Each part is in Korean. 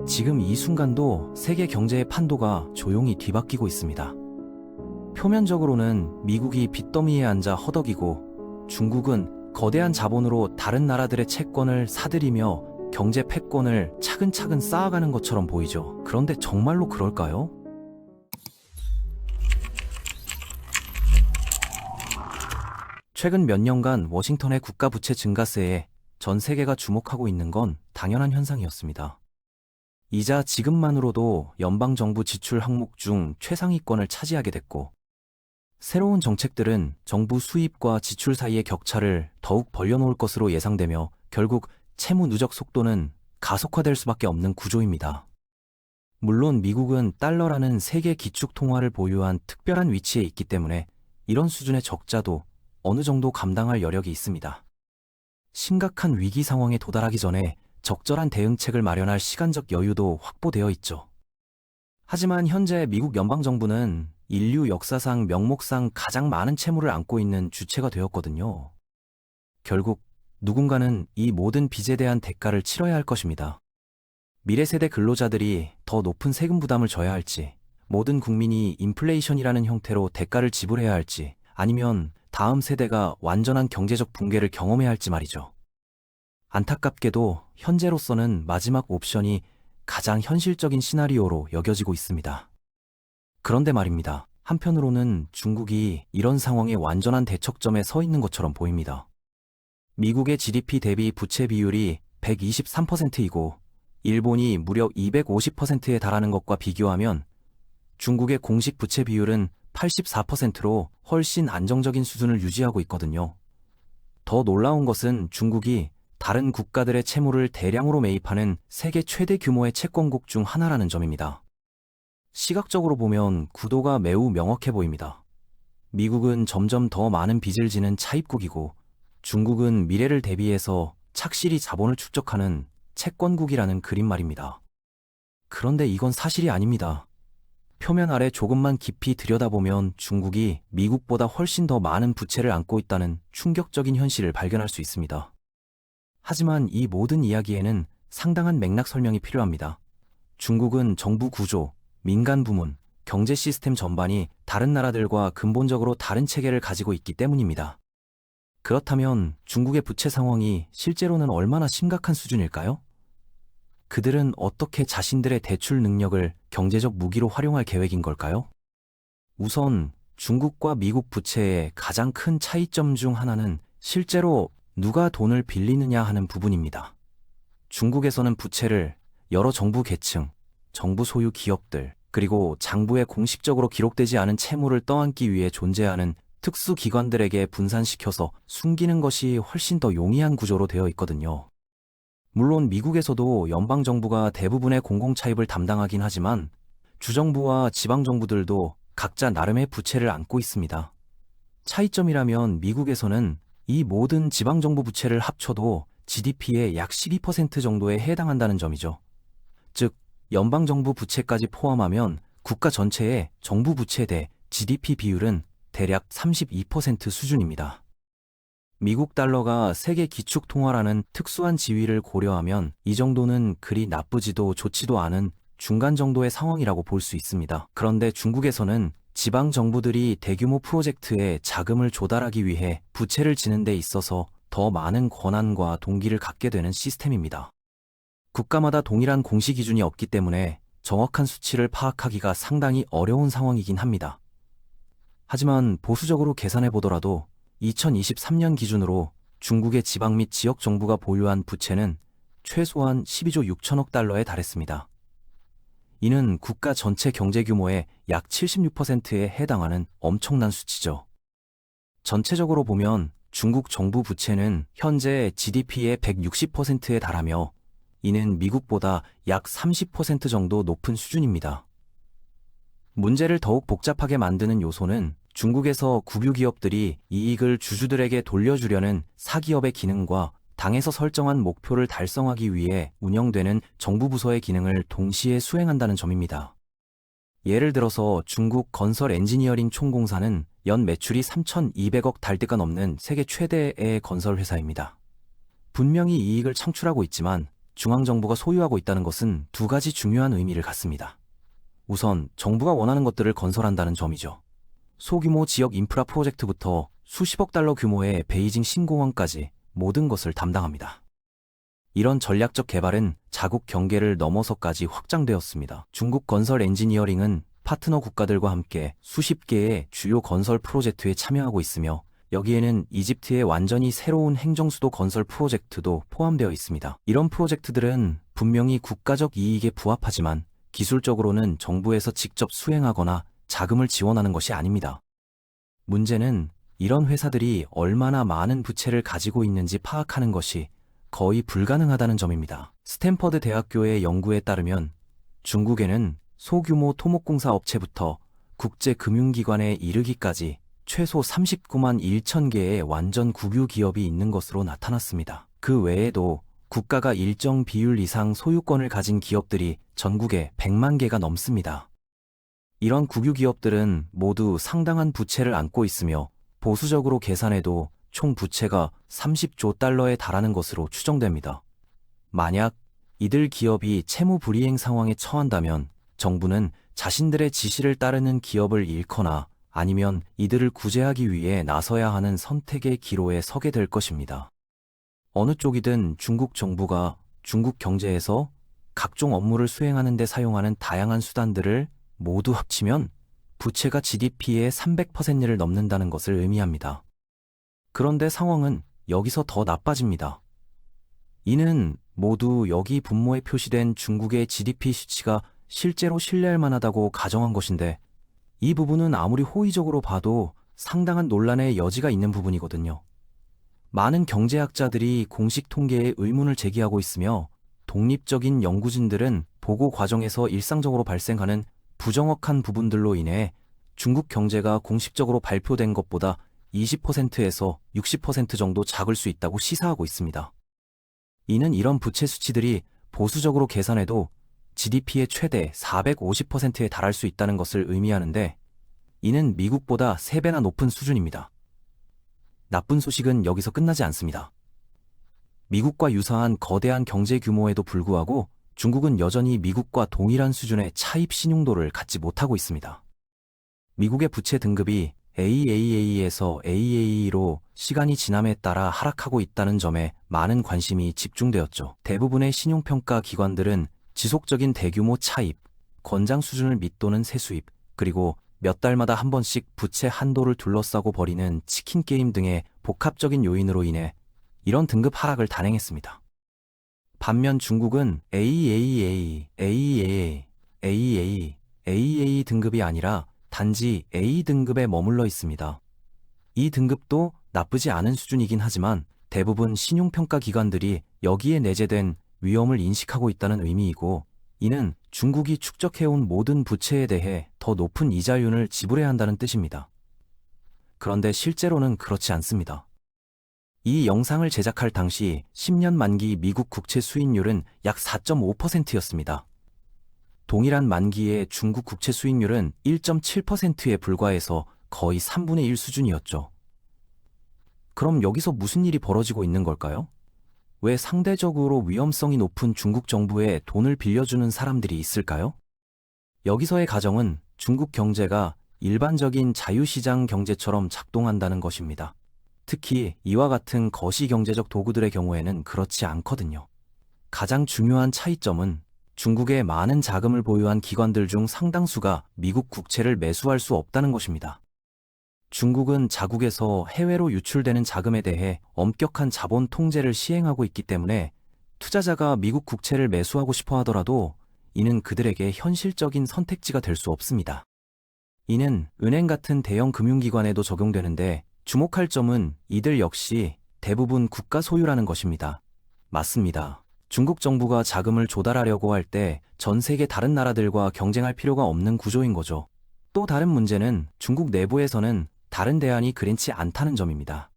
지금 이 순간도 세계 경제의 판도가 조용히 뒤바뀌고 있습니다. 표면적으로는 미국이 빚더미에 앉아 허덕이고 중국은 거대한 자본으로 다른 나라들의 채권을 사들이며 경제 패권을 차근차근 쌓아가는 것처럼 보이죠. 그런데 정말로 그럴까요? 최근 몇 년간 워싱턴의 국가 부채 증가세에 전 세계가 주목하고 있는 건 당연한 현상이었습니다. 이자 지급만으로도 연방정부 지출 항목 중 최상위권을 차지하게 됐고, 새로운 정책들은 정부 수입과 지출 사이의 격차를 더욱 벌려놓을 것으로 예상되며 결국 채무 누적 속도는 가속화될 수밖에 없는 구조입니다. 물론 미국은 달러라는 세계 기축 통화를 보유한 특별한 위치에 있기 때문에 이런 수준의 적자도 어느 정도 감당할 여력이 있습니다. 심각한 위기 상황에 도달하기 전에 적절한 대응책을 마련할 시간적 여유도 확보되어 있죠. 하지만 현재 미국 연방정부는 인류 역사상 명목상 가장 많은 채무를 안고 있는 주체가 되었거든요. 결국 누군가는 이 모든 빚에 대한 대가를 치러야 할 것입니다. 미래 세대 근로자들이 더 높은 세금 부담을 져야 할지, 모든 국민이 인플레이션이라는 형태로 대가를 지불해야 할지, 아니면 다음 세대가 완전한 경제적 붕괴를 경험해야 할지 말이죠. 안타깝게도 현재로서는 마지막 옵션이 가장 현실적인 시나리오로 여겨지고 있습니다. 그런데 말입니다. 한편으로는 중국이 이런 상황의 완전한 대척점에 서 있는 것처럼 보입니다. 미국의 GDP 대비 부채 비율이 123%이고 일본이 무려 250%에 달하는 것과 비교하면 중국의 공식 부채 비율은 84%로 훨씬 안정적인 수준을 유지하고 있거든요. 더 놀라운 것은 중국이 다른 국가들의 채무를 대량으로 매입하는 세계 최대 규모의 채권국 중 하나라는 점입니다. 시각적으로 보면 구도가 매우 명확해 보입니다. 미국은 점점 더 많은 빚을 지는 차입국이고 중국은 미래를 대비해서 착실히 자본을 축적하는 채권국이라는 그림 말입니다. 그런데 이건 사실이 아닙니다. 표면 아래 조금만 깊이 들여다보면 중국이 미국보다 훨씬 더 많은 부채를 안고 있다는 충격적인 현실을 발견할 수 있습니다. 하지만 이 모든 이야기에는 상당한 맥락 설명이 필요합니다. 중국은 정부 구조, 민간 부문, 경제 시스템 전반이 다른 나라들과 근본적으로 다른 체계를 가지고 있기 때문입니다. 그렇다면 중국의 부채 상황이 실제로는 얼마나 심각한 수준일까요? 그들은 어떻게 자신들의 대출 능력을 경제적 무기로 활용할 계획인 걸까요? 우선 중국과 미국 부채의 가장 큰 차이점 중 하나는 실제로 누가 돈을 빌리느냐 하는 부분입니다. 중국에서는 부채를 여러 정부 계층, 정부 소유 기업들, 그리고 장부에 공식적으로 기록되지 않은 채무를 떠안기 위해 존재하는 특수 기관들에게 분산시켜서 숨기는 것이 훨씬 더 용이한 구조로 되어 있거든요. 물론 미국에서도 연방정부가 대부분의 공공차입을 담당하긴 하지만 주정부와 지방정부들도 각자 나름의 부채를 안고 있습니다. 차이점이라면 미국에서는 이 모든 지방정부 부채를 합쳐도 GDP의 약 12% 정도에 해당한다는 점이죠. 즉, 연방정부 부채까지 포함하면 국가 전체의 정부 부채 대 GDP 비율은 대략 32% 수준입니다. 미국 달러가 세계 기축 통화라는 특수한 지위를 고려하면 이 정도는 그리 나쁘지도 좋지도 않은 중간 정도의 상황이라고 볼 수 있습니다. 그런데 중국에서는 지방 정부들이 대규모 프로젝트에 자금을 조달하기 위해 부채를 지는 데 있어서 더 많은 권한과 동기를 갖게 되는 시스템입니다. 국가마다 동일한 공시 기준이 없기 때문에 정확한 수치를 파악하기가 상당히 어려운 상황이긴 합니다. 하지만 보수적으로 계산해 보더라도 2023년 기준으로 중국의 지방 및 지역 정부가 보유한 부채는 최소한 12조 6천억 달러에 달했습니다. 이는 국가 전체 경제 규모의 약 76%에 해당하는 엄청난 수치죠. 전체적으로 보면 중국 정부 부채는 현재 GDP의 160%에 달하며 이는 미국보다 약 30% 정도 높은 수준입니다. 문제를 더욱 복잡하게 만드는 요소는 중국에서 국유 기업들이 이익을 주주들에게 돌려주려는 사기업의 기능과 당에서 설정한 목표를 달성하기 위해 운영되는 정부 부서의 기능을 동시에 수행한다는 점입니다. 예를 들어서 중국 건설 엔지니어링 총공사는 연 매출이 3,200억 달러가 넘는 세계 최대의 건설 회사입니다. 분명히 이익을 창출하고 있지만 중앙정부가 소유하고 있다는 것은 두 가지 중요한 의미를 갖습니다. 우선 정부가 원하는 것들을 건설한다는 점이죠. 소규모 지역 인프라 프로젝트부터 수십억 달러 규모의 베이징 신공항까지 모든 것을 담당합니다. 이런 전략적 개발은 자국 경계를 넘어서까지 확장되었습니다. 중국 건설 엔지니어링은 파트너 국가들과 함께 수십 개의 주요 건설 프로젝트에 참여하고 있으며 여기에는 이집트의 완전히 새로운 행정수도 건설 프로젝트도 포함되어 있습니다. 이런 프로젝트들은 분명히 국가적 이익에 부합하지만 기술적으로는 정부에서 직접 수행하거나 자금을 지원하는 것이 아닙니다. 문제는 이런 회사들이 얼마나 많은 부채를 가지고 있는지 파악하는 것이 거의 불가능하다는 점입니다. 스탠퍼드 대학교의 연구에 따르면 중국에는 소규모 토목공사 업체부터 국제금융기관에 이르기까지 최소 39만 1천 개의 완전 국유 기업이 있는 것으로 나타났습니다. 그 외에도 국가가 일정 비율 이상 소유권을 가진 기업들이 전국에 100만 개가 넘습니다. 이런 국유 기업들은 모두 상당한 부채를 안고 있으며 보수적으로 계산해도 총 부채가 30조 달러에 달하는 것으로 추정됩니다. 만약 이들 기업이 채무 불이행 상황에 처한다면 정부는 자신들의 지시를 따르는 기업을 잃거나 아니면 이들을 구제하기 위해 나서야 하는 선택의 기로에 서게 될 것입니다. 어느 쪽이든 중국 정부가 중국 경제에서 각종 업무를 수행하는 데 사용하는 다양한 수단들을 모두 합치면 부채가 GDP의 300%를 넘는다는 것을 의미합니다. 그런데 상황은 여기서 더 나빠집니다. 이는 모두 여기 분모에 표시된 중국의 GDP 수치가 실제로 신뢰할 만하다고 가정한 것인데 이 부분은 아무리 호의적으로 봐도 상당한 논란의 여지가 있는 부분이거든요. 많은 경제학자들이 공식 통계에 의문을 제기하고 있으며 독립적인 연구진들은 보고 과정에서 일상적으로 발생하는 부정확한 부분들로 인해 중국 경제가 공식적으로 발표된 것보다 20%에서 60% 정도 작을 수 있다고 시사하고 있습니다. 이는 이런 부채 수치들이 보수적으로 계산해도 GDP의 최대 450%에 달할 수 있다는 것을 의미하는데 이는 미국보다 3배나 높은 수준입니다. 나쁜 소식은 여기서 끝나지 않습니다. 미국과 유사한 거대한 경제 규모에도 불구하고 중국은 여전히 미국과 동일한 수준의 차입 신용도를 갖지 못하고 있습니다. 미국의 부채 등급이 AAA에서 AAE로 시간이 지남에 따라 하락하고 있다는 점에 많은 관심이 집중되었죠. 대부분의 신용평가 기관들은 지속적인 대규모 차입, 권장 수준을 밑도는 세수입, 그리고 몇 달마다 한 번씩 부채 한도를 둘러싸고 벌이는 치킨 게임 등의 복합적인 요인으로 인해 이런 등급 하락을 단행했습니다. 반면 중국은 AAA, AAA, AAA, AAA 등급이 아니라 단지 A 등급에 머물러 있습니다. 이 등급도 나쁘지 않은 수준이긴 하지만 대부분 신용평가 기관들이 여기에 내재된 위험을 인식하고 있다는 의미이고 이는 중국이 축적해온 모든 부채에 대해 더 높은 이자율을 지불해야 한다는 뜻입니다. 그런데 실제로는 그렇지 않습니다. 이 영상을 제작할 당시 10년 만기 미국 국채 수익률은 약 4.5%였습니다. 동일한 만기의 중국 국채 수익률은 1.7%에 불과해서 거의 3분의 1 수준이었죠. 그럼 여기서 무슨 일이 벌어지고 있는 걸까요? 왜 상대적으로 위험성이 높은 중국 정부에 돈을 빌려주는 사람들이 있을까요? 여기서의 가정은 중국 경제가 일반적인 자유시장 경제처럼 작동한다는 것입니다. 특히 이와 같은 거시경제적 도구들의 경우에는 그렇지 않거든요. 가장 중요한 차이점은 중국의 많은 자금을 보유한 기관들 중 상당수가 미국 국채를 매수할 수 없다는 것입니다. 중국은 자국에서 해외로 유출되는 자금에 대해 엄격한 자본 통제를 시행하고 있기 때문에 투자자가 미국 국채를 매수하고 싶어 하더라도 이는 그들에게 현실적인 선택지가 될 수 없습니다. 이는 은행 같은 대형 금융기관에도 적용되는데 주목할 점은 이들 역시 대부분 국가 소유라는 것입니다. 맞습니다. 중국 정부가 자금을 조달하려고 할 때 전 세계 다른 나라들과 경쟁할 필요가 없는 구조인 거죠. 또 다른 문제는 중국 내부에서는 다른 대안이 그렇지 않다는 점입니다.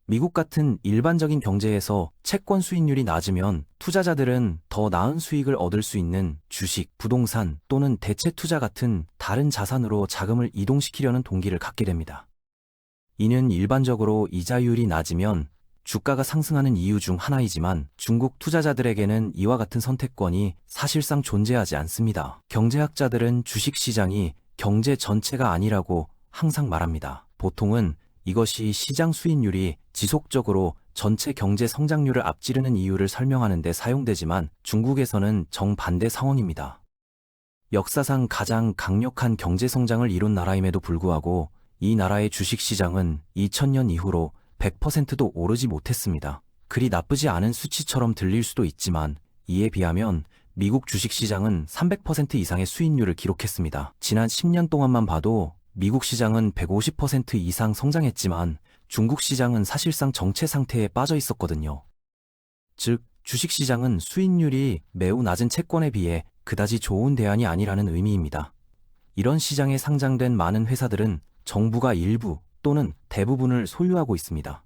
미국 같은 일반적인 경제에서 채권 수익률이 낮으면 투자자들은 더 나은 수익을 얻을 수 있는 주식, 부동산 또는 대체 투자 같은 다른 자산으로 자금을 이동시키려는 동기를 갖게 됩니다. 이는 일반적으로 이자율이 낮으면 주가가 상승하는 이유 중 하나이지만 중국 투자자들에게는 이와 같은 선택권이 사실상 존재하지 않습니다. 경제학자들은 주식시장이 경제 전체가 아니라고 항상 말합니다. 보통은 이것이 시장 수익률이 지속적으로 전체 경제 성장률을 앞지르는 이유를 설명하는 데 사용되지만 중국에서는 정반대 상황입니다. 역사상 가장 강력한 경제 성장을 이룬 나라임에도 불구하고 이 나라의 주식시장은 2000년 이후로 100%도 오르지 못했습니다. 그리 나쁘지 않은 수치처럼 들릴 수도 있지만 이에 비하면 미국 주식시장은 300% 이상의 수익률을 기록했습니다. 지난 10년 동안만 봐도 미국 시장은 150% 이상 성장했지만 중국 시장은 사실상 정체 상태에 빠져 있었거든요. 즉, 주식시장은 수익률이 매우 낮은 채권에 비해 그다지 좋은 대안이 아니라는 의미입니다. 이런 시장에 상장된 많은 회사들은 정부가 일부 또는 대부분을 소유하고 있습니다.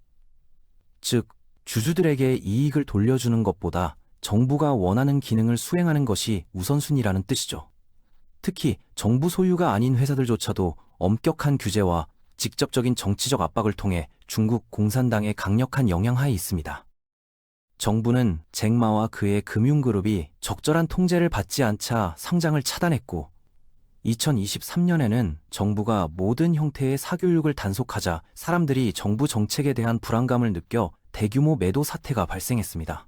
즉, 주주들에게 이익을 돌려주는 것보다 정부가 원하는 기능을 수행하는 것이 우선순위라는 뜻이죠. 특히 정부 소유가 아닌 회사들조차도 엄격한 규제와 직접적인 정치적 압박을 통해 중국 공산당의 강력한 영향하에 있습니다. 정부는 잭마와 그의 금융그룹이 적절한 통제를 받지 않자 상장을 차단했고 2023년에는 정부가 모든 형태의 사교육을 단속하자 사람들이 정부 정책에 대한 불안감을 느껴 대규모 매도 사태가 발생했습니다.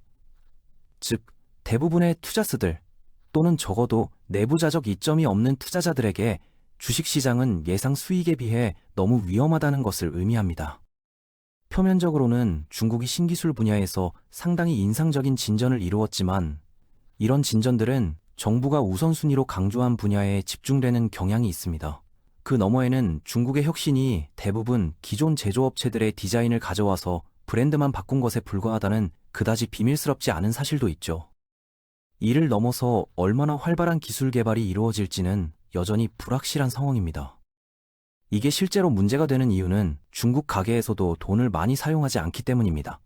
즉, 대부분의 투자스들 또는 적어도 내부자적 이점이 없는 투자자들에게 주식시장은 예상 수익에 비해 너무 위험하다는 것을 의미합니다. 표면적으로는 중국이 신기술 분야에서 상당히 인상적인 진전을 이루었지만 이런 진전들은 정부가 우선순위로 강조한 분야에 집중되는 경향이 있습니다. 그 너머에는 중국의 혁신이 대부분 기존 제조업체들의 디자인을 가져와서 브랜드만 바꾼 것에 불과하다는 그다지 비밀스럽지 않은 사실도 있죠. 이를 넘어서 얼마나 활발한 기술 개발이 이루어질지는 여전히 불확실한 상황입니다. 이게 실제로 문제가 되는 이유는 중국 가계에서도 돈을 많이 사용하지 않기 때문입니다.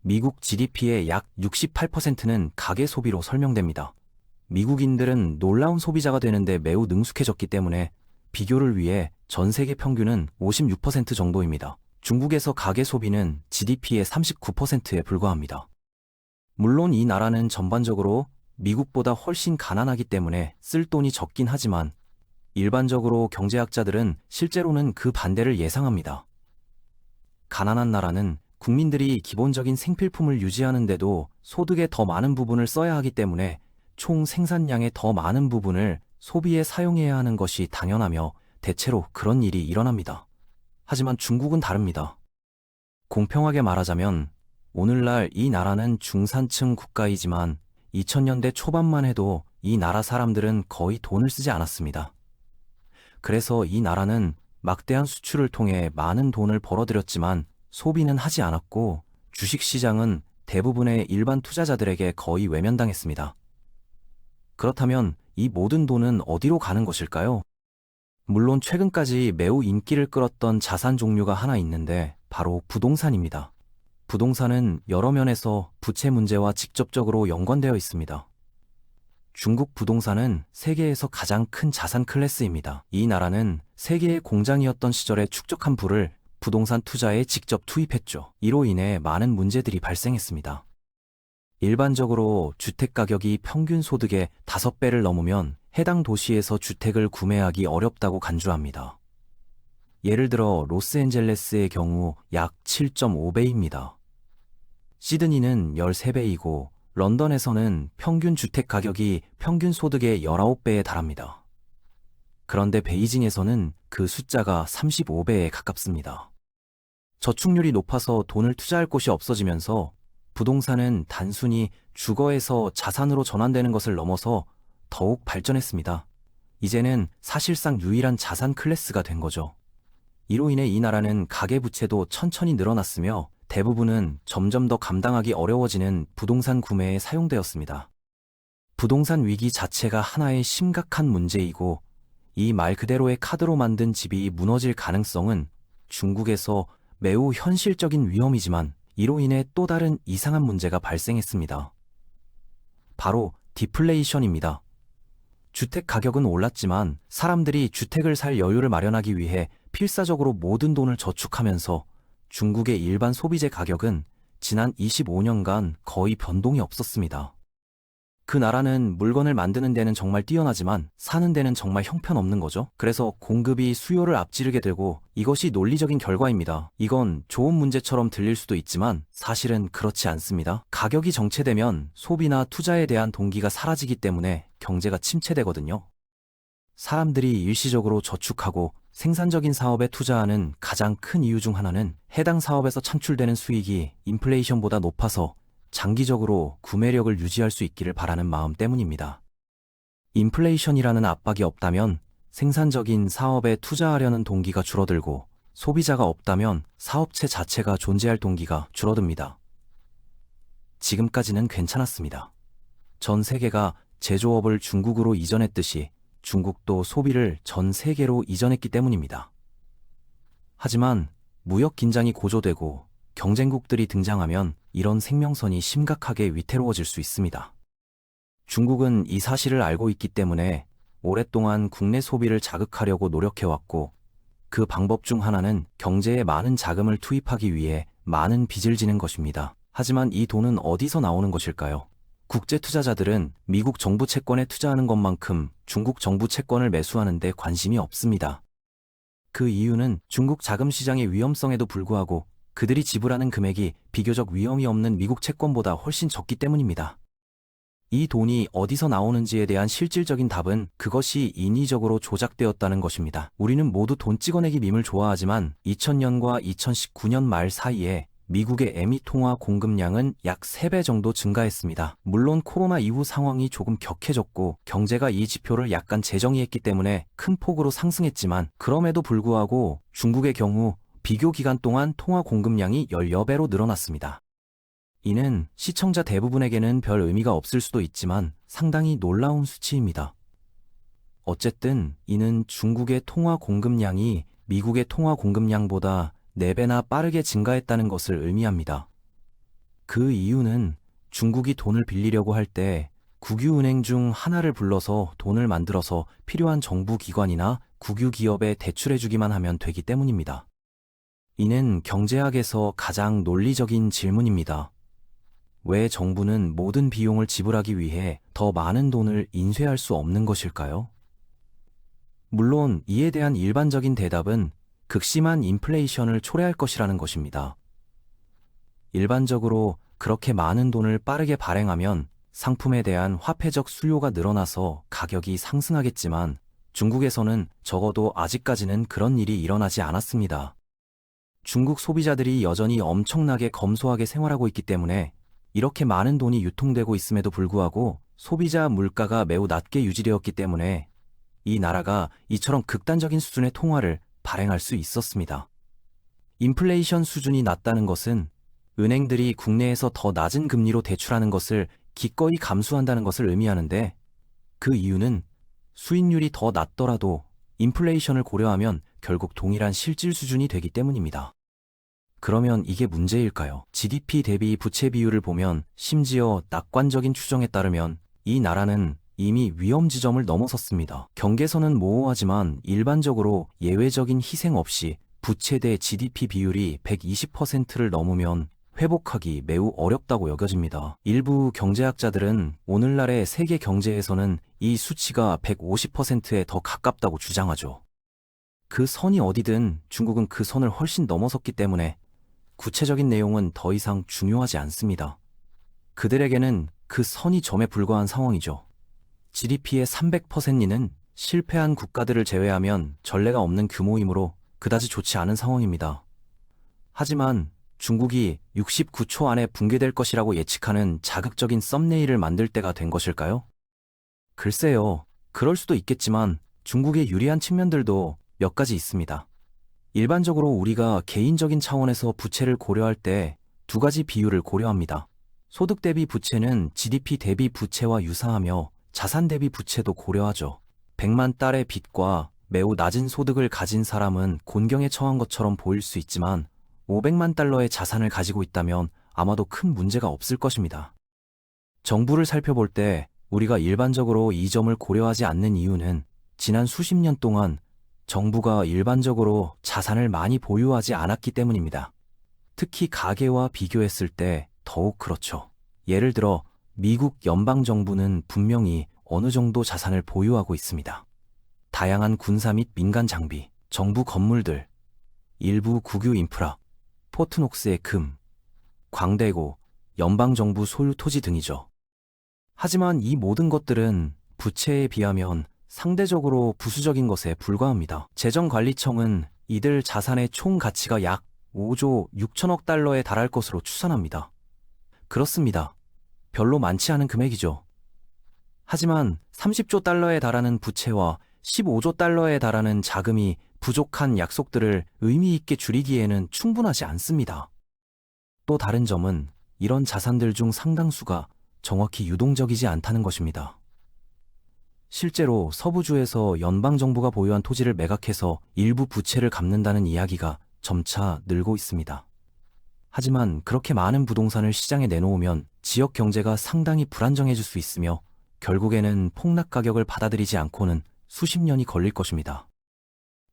미국 GDP의 약 68%는 가계 소비로 설명됩니다. 미국인들은 놀라운 소비자가 되는데 매우 능숙해졌기 때문에 비교를 위해 전 세계 평균은 56% 정도입니다. 중국에서 가계 소비는 GDP의 39%에 불과합니다. 물론 이 나라는 전반적으로 미국보다 훨씬 가난하기 때문에 쓸 돈이 적긴 하지만 일반적으로 경제학자들은 실제로는 그 반대를 예상합니다. 가난한 나라는 국민들이 기본적인 생필품을 유지하는데도 소득의 더 많은 부분을 써야 하기 때문에 총 생산량의 더 많은 부분을 소비에 사용해야 하는 것이 당연하며 대체로 그런 일이 일어납니다. 하지만 중국은 다릅니다. 공평하게 말하자면 오늘날 이 나라는 중산층 국가이지만 2000년대 초반만 해도 이 나라 사람들은 거의 돈을 쓰지 않았습니다. 그래서 이 나라는 막대한 수출을 통해 많은 돈을 벌어들였지만 소비는 하지 않았고 주식시장은 대부분의 일반 투자자들에게 거의 외면당했습니다. 그렇다면 이 모든 돈은 어디로 가는 것일까요? 물론 최근까지 매우 인기를 끌었던 자산 종류가 하나 있는데 바로 부동산입니다. 부동산은 여러 면에서 부채 문제와 직접적으로 연관되어 있습니다. 중국 부동산은 세계에서 가장 큰 자산 클래스입니다. 이 나라는 세계의 공장이었던 시절에 축적한 부를 부동산 투자에 직접 투입했죠. 이로 인해 많은 문제들이 발생했습니다. 일반적으로 주택 가격이 평균 소득의 5배를 넘으면 해당 도시에서 주택을 구매하기 어렵다고 간주합니다. 예를 들어 로스앤젤레스의 경우 약 7.5배입니다. 시드니는 13배이고 런던에서는 평균 주택 가격이 평균 소득의 19배에 달합니다. 그런데 베이징에서는 그 숫자가 35배에 가깝습니다. 저축률이 높아서 돈을 투자할 곳이 없어지면서 부동산은 단순히 주거에서 자산으로 전환되는 것을 넘어서 더욱 발전했습니다. 이제는 사실상 유일한 자산 클래스가 된 거죠. 이로 인해 이 나라는 가계부채도 천천히 늘어났으며 대부분은 점점 더 감당하기 어려워지는 부동산 구매에 사용되었습니다. 부동산 위기 자체가 하나의 심각한 문제이고 이 말 그대로의 카드로 만든 집이 무너질 가능성은 중국에서 매우 현실적인 위험이지만 이로 인해 또 다른 이상한 문제가 발생했습니다. 바로 디플레이션입니다. 주택 가격은 올랐지만 사람들이 주택을 살 여유를 마련하기 위해 필사적으로 모든 돈을 저축하면서 중국의 일반 소비재 가격은 지난 25년간 거의 변동이 없었습니다. 그 나라는 물건을 만드는 데는 정말 뛰어나지만 사는 데는 정말 형편없는 거죠. 그래서 공급이 수요를 앞지르게 되고 이것이 논리적인 결과입니다. 이건 좋은 문제처럼 들릴 수도 있지만 사실은 그렇지 않습니다. 가격이 정체되면 소비나 투자에 대한 동기가 사라지기 때문에 경제가 침체되거든요. 사람들이 일시적으로 저축하고 생산적인 사업에 투자하는 가장 큰 이유 중 하나는 해당 사업에서 창출되는 수익이 인플레이션보다 높아서 장기적으로 구매력을 유지할 수 있기를 바라는 마음 때문입니다. 인플레이션이라는 압박이 없다면 생산적인 사업에 투자하려는 동기가 줄어들고 소비자가 없다면 사업체 자체가 존재할 동기가 줄어듭니다. 지금까지는 괜찮았습니다. 전 세계가 제조업을 중국으로 이전했듯이 중국도 소비를 전 세계로 이전했기 때문입니다. 하지만 무역 긴장이 고조되고 경쟁국들이 등장하면 이런 생명선이 심각하게 위태로워질 수 있습니다. 중국은 이 사실을 알고 있기 때문에 오랫동안 국내 소비를 자극하려고 노력해왔고 그 방법 중 하나는 경제에 많은 자금을 투입하기 위해 많은 빚을 지는 것입니다. 하지만 이 돈은 어디서 나오는 것일까요? 국제 투자자들은 미국 정부 채권에 투자하는 것만큼 중국 정부 채권을 매수하는 데 관심이 없습니다. 그 이유는 중국 자금 시장의 위험성에도 불구하고 그들이 지불하는 금액이 비교적 위험이 없는 미국 채권보다 훨씬 적기 때문입니다. 이 돈이 어디서 나오는지에 대한 실질적인 답은 그것이 인위적으로 조작되었다는 것입니다. 우리는 모두 돈 찍어내기 밈을 좋아하지만 2000년과 2019년 말 사이에 미국의 애미 통화 공급량은 약 3배 정도 증가했습니다. 물론 코로나 이후 상황이 조금 격해졌고 경제가 이 지표를 약간 재정의했기 때문에 큰 폭으로 상승했지만 그럼에도 불구하고 중국의 경우 비교 기간 동안 통화 공급량이 10여 배로 늘어났습니다. 이는 시청자 대부분에게는 별 의미가 없을 수도 있지만 상당히 놀라운 수치입니다. 어쨌든 이는 중국의 통화 공급량이 미국의 통화 공급량보다 4배나 빠르게 증가했다는 것을 의미합니다. 그 이유는 중국이 돈을 빌리려고 할 때 국유은행 중 하나를 불러서 돈을 만들어서 필요한 정부 기관이나 국유 기업에 대출해주기만 하면 되기 때문입니다. 이는 경제학에서 가장 논리적인 질문입니다. 왜 정부는 모든 비용을 지불하기 위해 더 많은 돈을 인쇄할 수 없는 것일까요? 물론 이에 대한 일반적인 대답은 극심한 인플레이션을 초래할 것이라는 것입니다. 일반적으로 그렇게 많은 돈을 빠르게 발행하면 상품에 대한 화폐적 수요가 늘어나서 가격이 상승하겠지만 중국에서는 적어도 아직까지는 그런 일이 일어나지 않았습니다. 중국 소비자들이 여전히 엄청나게 검소하게 생활하고 있기 때문에 이렇게 많은 돈이 유통되고 있음에도 불구하고 소비자 물가가 매우 낮게 유지되었기 때문에 이 나라가 이처럼 극단적인 수준의 통화를 발행할 수 있었습니다. 인플레이션 수준이 낮다는 것은 은행들이 국내에서 더 낮은 금리로 대출하는 것을 기꺼이 감수한다는 것을 의미하는데 그 이유는 수익률이 더 낮더라도 인플레이션을 고려하면 결국 동일한 실질 수준이 되기 때문입니다. 그러면 이게 문제일까요? GDP 대비 부채 비율을 보면 심지어 낙관적인 추정에 따르면 이 나라는 이미 위험 지점을 넘어섰습니다. 경계선은 모호하지만 일반적으로 예외적인 희생 없이 부채 대 GDP 비율이 120%를 넘으면 회복하기 매우 어렵다고 여겨집니다. 일부 경제학자들은 오늘날의 세계 경제에서는 이 수치가 150%에 더 가깝다고 주장하죠. 그 선이 어디든 중국은 그 선을 훨씬 넘어섰기 때문에 구체적인 내용은 더 이상 중요하지 않습니다. 그들에게는 그 선이 점에 불과한 상황이죠. GDP의 300%는 실패한 국가들을 제외하면 전례가 없는 규모이므로 그다지 좋지 않은 상황입니다. 하지만 중국이 69초 안에 붕괴될 것이라고 예측하는 자극적인 썸네일을 만들 때가 된 것일까요? 글쎄요, 그럴 수도 있겠지만 중국의 유리한 측면들도 몇 가지 있습니다. 일반적으로 우리가 개인적인 차원에서 부채를 고려할 때 2가지 비율을 고려합니다. 소득 대비 부채는 GDP 대비 부채와 유사하며 자산 대비 부채도 고려하죠. 100만 달러의 빚과 매우 낮은 소득을 가진 사람은 곤경에 처한 것처럼 보일 수 있지만 500만 달러의 자산을 가지고 있다면 아마도 큰 문제가 없을 것입니다. 정부를 살펴볼 때 우리가 일반적으로 이 점을 고려하지 않는 이유는 지난 수십 년 동안 정부가 일반적으로 자산을 많이 보유하지 않았기 때문입니다. 특히 가계와 비교했을 때 더욱 그렇죠. 예를 들어 미국 연방정부는 분명히 어느 정도 자산을 보유하고 있습니다. 다양한 군사 및 민간 장비, 정부 건물들, 일부 국유 인프라, 포트녹스의 금, 광대고, 연방정부 소유 토지 등이죠. 하지만 이 모든 것들은 부채에 비하면 상대적으로 부수적인 것에 불과합니다. 재정관리청은 이들 자산의 총 가치가 약 5조 6천억 달러에 달할 것으로 추산합니다. 그렇습니다. 별로 많지 않은 금액이죠. 하지만 30조 달러에 달하는 부채와 15조 달러에 달하는 자금이 부족한 약속들을 의미 있게 줄이기에는 충분하지 않습니다. 또 다른 점은 이런 자산들 중 상당수가 정확히 유동적이지 않다는 것입니다. 실제로 서부주에서 연방정부가 보유한 토지를 매각해서 일부 부채를 갚는다는 이야기가 점차 늘고 있습니다. 하지만 그렇게 많은 부동산을 시장에 내놓으면 지역 경제가 상당히 불안정해질 수 있으며 결국에는 폭락 가격을 받아들이지 않고는 수십 년이 걸릴 것입니다.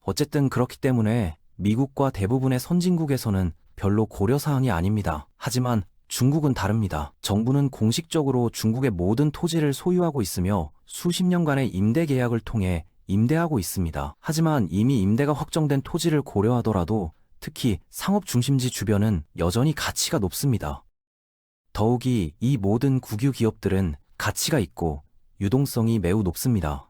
어쨌든 그렇기 때문에 미국과 대부분의 선진국에서는 별로 고려사항이 아닙니다. 하지만 중국은 다릅니다. 정부는 공식적으로 중국의 모든 토지를 소유하고 있으며 수십 년간의 임대 계약을 통해 임대하고 있습니다. 하지만 이미 임대가 확정된 토지를 고려하더라도 특히 상업 중심지 주변은 여전히 가치가 높습니다. 더욱이 이 모든 국유 기업들은 가치가 있고 유동성이 매우 높습니다.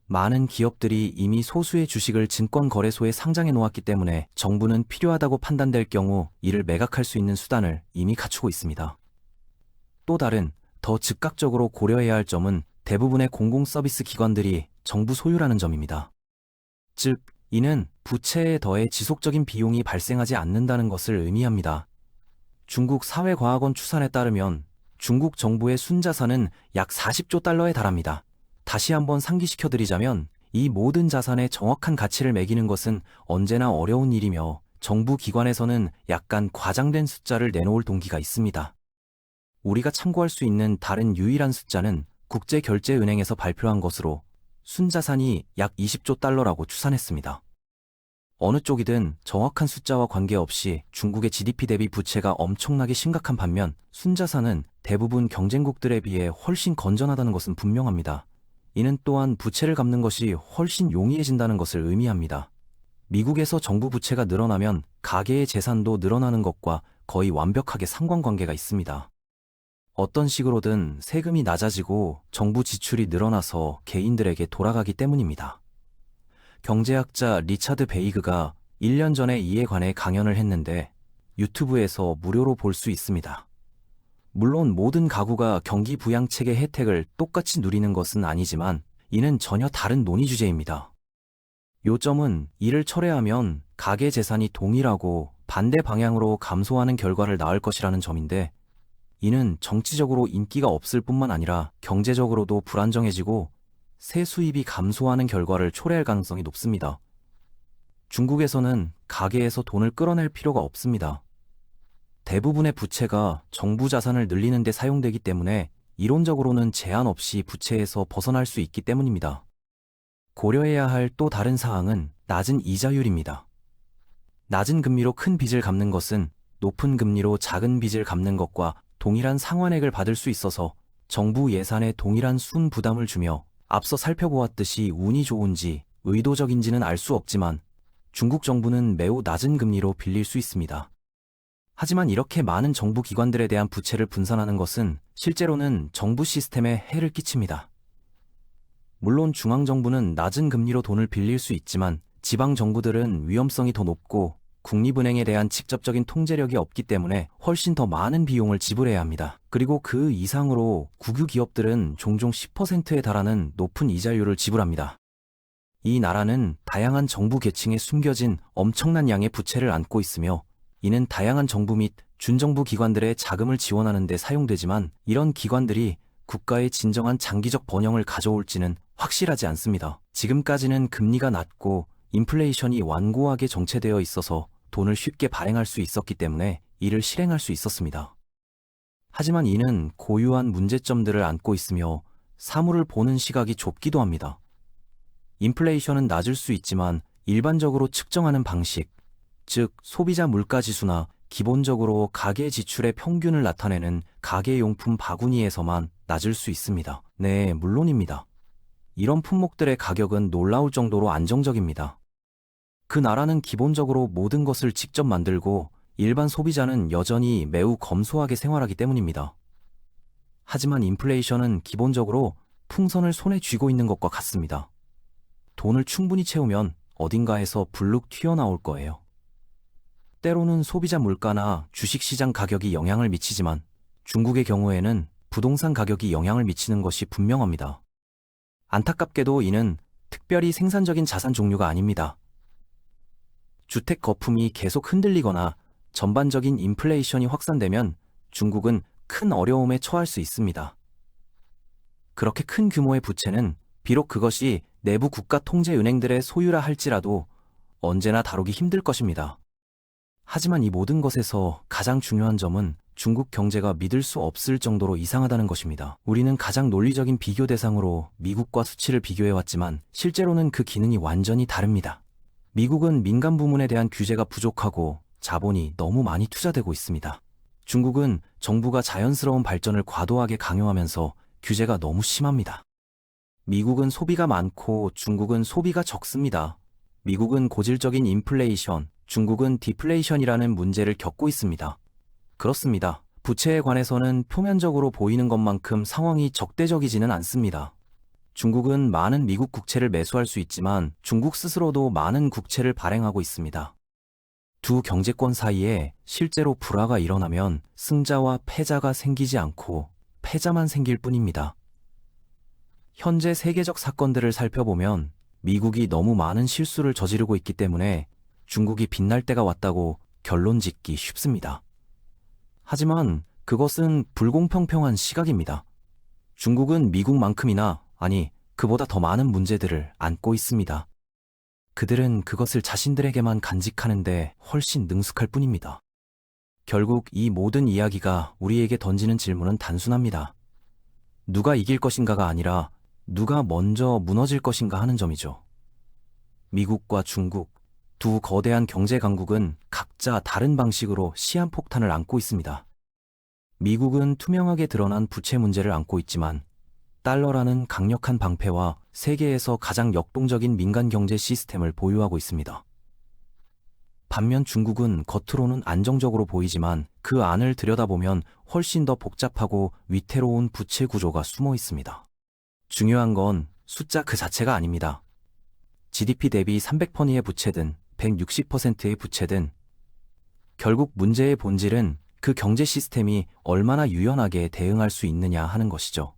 많은 기업들이 이미 소수의 주식을 증권거래소에 상장해 놓았기 때문에 정부는 필요하다고 판단될 경우 이를 매각할 수 있는 수단을 이미 갖추고 있습니다. 또 다른 더 즉각적으로 고려해야 할 점은 대부분의 공공서비스 기관들이 정부 소유라는 점입니다. 즉, 이는 부채에 더해 지속적인 비용이 발생하지 않는다는 것을 의미합니다. 중국 사회과학원 추산에 따르면 중국 정부의 순자산은 약 40조 달러에 달합니다. 다시 한번 상기시켜드리자면 이 모든 자산의 정확한 가치를 매기는 것은 언제나 어려운 일이며 정부 기관에서는 약간 과장된 숫자를 내놓을 동기가 있습니다. 우리가 참고할 수 있는 다른 유일한 숫자는 국제결제은행에서 발표한 것으로 순자산이 약 20조 달러라고 추산했습니다. 어느 쪽이든 정확한 숫자와 관계없이 중국의 GDP 대비 부채가 엄청나게 심각한 반면 순자산은 대부분 경쟁국들에 비해 훨씬 건전하다는 것은 분명합니다. 이는 또한 부채를 갚는 것이 훨씬 용이해진다는 것을 의미합니다. 미국에서 정부 부채가 늘어나면 가계의 재산도 늘어나는 것과 거의 완벽하게 상관관계가 있습니다. 어떤 식으로든 세금이 낮아지고 정부 지출이 늘어나서 개인들에게 돌아가기 때문입니다. 경제학자 리차드 베이그가 1년 전에 이에 관해 강연을 했는데 유튜브에서 무료로 볼 수 있습니다. 물론 모든 가구가 경기 부양책의 혜택을 똑같이 누리는 것은 아니지만 이는 전혀 다른 논의 주제입니다. 요점은 이를 철회하면 가계 재산이 동일하고 반대 방향으로 감소하는 결과를 낳을 것이라는 점인데 이는 정치적으로 인기가 없을 뿐만 아니라 경제적으로도 불안정해지고 세 수입이 감소하는 결과를 초래할 가능성이 높습니다. 중국에서는 가계에서 돈을 끌어낼 필요가 없습니다. 대부분의 부채가 정부 자산을 늘리는 데 사용되기 때문에 이론적으로는 제한 없이 부채에서 벗어날 수 있기 때문입니다. 고려해야 할 또 다른 사항은 낮은 이자율입니다. 낮은 금리로 큰 빚을 갚는 것은 높은 금리로 작은 빚을 갚는 것과 동일한 상환액을 받을 수 있어서 정부 예산에 동일한 순 부담을 주며 앞서 살펴보았듯이 운이 좋은지 의도적인지는 알 수 없지만 중국 정부는 매우 낮은 금리로 빌릴 수 있습니다. 하지만 이렇게 많은 정부 기관들에 대한 부채를 분산하는 것은 실제로는 정부 시스템에 해를 끼칩니다. 물론 중앙정부는 낮은 금리로 돈을 빌릴 수 있지만 지방 정부들은 위험성이 더 높고 국립은행에 대한 직접적인 통제력이 없기 때문에 훨씬 더 많은 비용을 지불해야 합니다. 그리고 그 이상으로 국유 기업들은 종종 10%에 달하는 높은 이자율을 지불합니다. 이 나라는 다양한 정부 계층에 숨겨진 엄청난 양의 부채를 안고 있으며 이는 다양한 정부 및 준정부 기관들의 자금을 지원하는 데 사용되지만 이런 기관들이 국가의 진정한 장기적 번영을 가져올지는 확실하지 않습니다. 지금까지는 금리가 낮고 인플레이션이 완고하게 정체되어 있어서 돈을 쉽게 발행할 수 있었기 때문에 이를 실행할 수 있었습니다. 하지만 이는 고유한 문제점들을 안고 있으며 사물을 보는 시각이 좁기도 합니다. 인플레이션은 낮을 수 있지만 일반적으로 측정하는 방식, 즉 소비자 물가지수나 기본적으로 가계 지출의 평균을 나타내는 가계용품 바구니에서만 낮을 수 있습니다. 네, 물론입니다. 이런 품목들의 가격은 놀라울 정도로 안정적입니다. 그 나라는 기본적으로 모든 것을 직접 만들고 일반 소비자는 여전히 매우 검소하게 생활하기 때문입니다. 하지만 인플레이션은 기본적으로 풍선을 손에 쥐고 있는 것과 같습니다. 돈을 충분히 채우면 어딘가에서 불룩 튀어나올 거예요. 때로는 소비자 물가나 주식시장 가격이 영향을 미치지만 중국의 경우에는 부동산 가격이 영향을 미치는 것이 분명합니다. 안타깝게도 이는 특별히 생산적인 자산 종류가 아닙니다. 주택 거품이 계속 흔들리거나 전반적인 인플레이션이 확산되면 중국은 큰 어려움에 처할 수 있습니다. 그렇게 큰 규모의 부채는 비록 그것이 내부 국가 통제 은행들의 소유라 할지라도 언제나 다루기 힘들 것입니다. 하지만 이 모든 것에서 가장 중요한 점은 중국 경제가 믿을 수 없을 정도로 이상하다는 것입니다. 우리는 가장 논리적인 비교 대상으로 미국과 수치를 비교해왔지만 실제로는 그 기능이 완전히 다릅니다. 미국은 민간 부문에 대한 규제가 부족하고 자본이 너무 많이 투자되고 있습니다. 중국은 정부가 자연스러운 발전을 과도하게 강요하면서 규제가 너무 심합니다. 미국은 소비가 많고 중국은 소비가 적습니다. 미국은 고질적인 인플레이션, 중국은 디플레이션이라는 문제를 겪고 있습니다. 그렇습니다. 부채에 관해서는 표면적으로 보이는 것만큼 상황이 적대적이지는 않습니다. 중국은 많은 미국 국채를 매수할 수 있지만 중국 스스로도 많은 국채를 발행하고 있습니다. 두 경제권 사이에 실제로 불화가 일어나면 승자와 패자가 생기지 않고 패자만 생길 뿐입니다. 현재 세계적 사건들을 살펴보면 미국이 너무 많은 실수를 저지르고 있기 때문에 중국이 빛날 때가 왔다고 결론 짓기 쉽습니다. 하지만 그것은 불공평한 시각입니다. 중국은 미국만큼이나, 아니, 그보다 더 많은 문제들을 안고 있습니다. 그들은 그것을 자신들에게만 간직하는데 훨씬 능숙할 뿐입니다. 결국 이 모든 이야기가 우리에게 던지는 질문은 단순합니다. 누가 이길 것인가가 아니라 누가 먼저 무너질 것인가 하는 점이죠. 미국과 중국, 두 거대한 경제 강국은 각자 다른 방식으로 시한폭탄을 안고 있습니다. 미국은 투명하게 드러난 부채 문제를 안고 있지만 달러라는 강력한 방패와 세계에서 가장 역동적인 민간 경제 시스템을 보유하고 있습니다. 반면 중국은 겉으로는 안정적으로 보이지만 그 안을 들여다보면 훨씬 더 복잡하고 위태로운 부채 구조가 숨어 있습니다. 중요한 건 숫자 그 자체가 아닙니다. GDP 대비 300%의 부채든 160%의 부채든 결국 문제의 본질은 그 경제 시스템이 얼마나 유연하게 대응할 수 있느냐 하는 것이죠.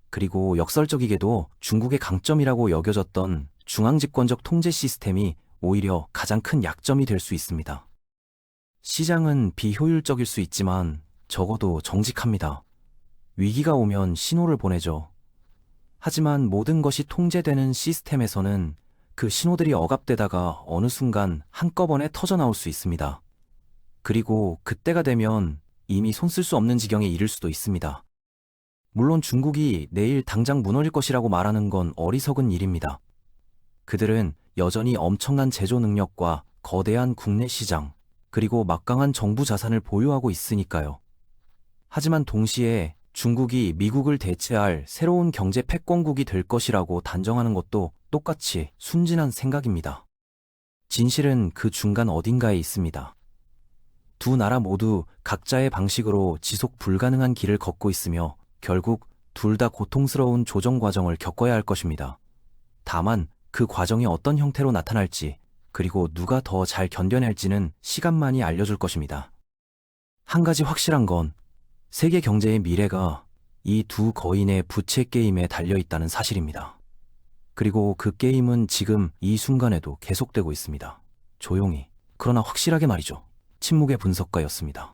그리고 역설적이게도 중국의 강점이라고 여겨졌던 중앙집권적 통제 시스템이 오히려 가장 큰 약점이 될 수 있습니다. 시장은 비효율적일 수 있지만 적어도 정직합니다. 위기가 오면 신호를 보내죠. 하지만 모든 것이 통제되는 시스템에서는 그 신호들이 억압되다가 어느 순간 한꺼번에 터져나올 수 있습니다. 그리고 그때가 되면 이미 손 쓸 수 없는 지경에 이를 수도 있습니다. 물론 중국이 내일 당장 무너질 것이라고 말하는 건 어리석은 일입니다. 그들은 여전히 엄청난 제조 능력과 거대한 국내 시장, 그리고 막강한 정부 자산을 보유하고 있으니까요. 하지만 동시에 중국이 미국을 대체할 새로운 경제 패권국이 될 것이라고 단정하는 것도 똑같이 순진한 생각입니다. 진실은 그 중간 어딘가에 있습니다. 두 나라 모두 각자의 방식으로 지속 불가능한 길을 걷고 있으며 결국 둘 다 고통스러운 조정 과정을 겪어야 할 것입니다. 다만 그 과정이 어떤 형태로 나타날지, 그리고 누가 더 잘 견뎌낼지는 시간만이 알려줄 것입니다. 한 가지 확실한 건 세계 경제의 미래가 이 두 거인의 부채 게임에 달려있다는 사실입니다. 그리고 그 게임은 지금 이 순간에도 계속되고 있습니다. 조용히, 그러나 확실하게 말이죠. 침묵의 분석가였습니다.